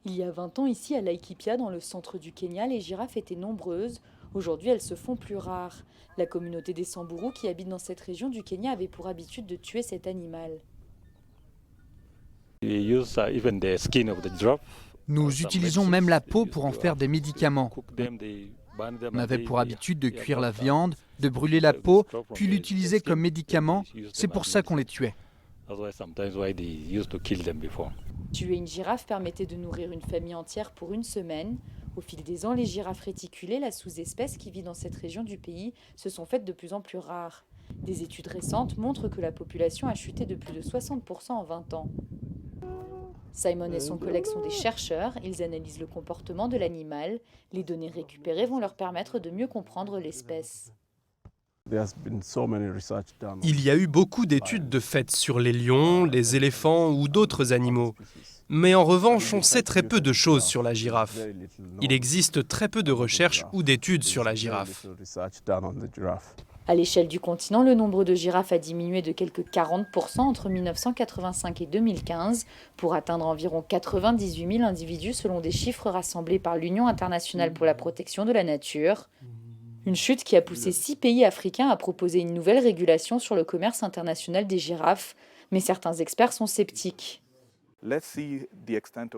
Il y a 20 ans, ici à Laikipia, dans le centre du Kenya, les girafes étaient nombreuses. Aujourd'hui, elles se font plus rares. La communauté des Samburu qui habite dans cette région du Kenya avait pour habitude de tuer cet animal. Nous utilisons même la peau pour en faire des médicaments. On avait pour habitude de cuire la viande, de brûler la peau, puis l'utiliser comme médicament. C'est pour ça qu'on les tuait. Tuer une girafe permettait de nourrir une famille entière pour une semaine. Au fil des ans, les girafes réticulées, la sous-espèce qui vit dans cette région du pays, se sont faites de plus en plus rares. Des études récentes montrent que la population a chuté de plus de 60% en 20 ans. Simon et son collègue sont des chercheurs, ils analysent le comportement de l'animal. Les données récupérées vont leur permettre de mieux comprendre l'espèce. Il y a eu beaucoup d'études de fait sur les lions, les éléphants ou d'autres animaux. Mais en revanche, on sait très peu de choses sur la girafe. Il existe très peu de recherches ou d'études sur la girafe. À l'échelle du continent, le nombre de girafes a diminué de quelques 40% entre 1985 et 2015 pour atteindre environ 98 000 individus selon des chiffres rassemblés par l'Union internationale pour la protection de la nature. Une chute qui a poussé 6 pays africains à proposer une nouvelle régulation sur le commerce international des girafes. Mais certains experts sont sceptiques.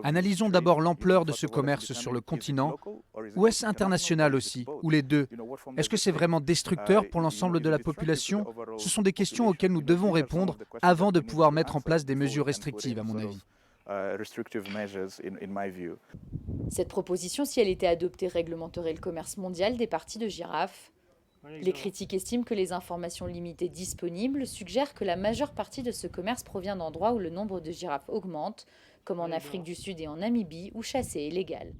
Analysons d'abord l'ampleur de ce commerce sur le continent, ou est-ce international aussi, ou les deux? Est-ce que c'est vraiment destructeur pour l'ensemble de la population? Ce sont des questions auxquelles nous devons répondre avant de pouvoir mettre en place des mesures restrictives, à mon avis. Cette proposition, si elle était adoptée, réglementerait le commerce mondial des parties de girafes. Les critiques estiment que les informations limitées disponibles suggèrent que la majeure partie de ce commerce provient d'endroits où le nombre de girafes augmente, comme en Afrique du Sud et en Namibie, où chasser est légal.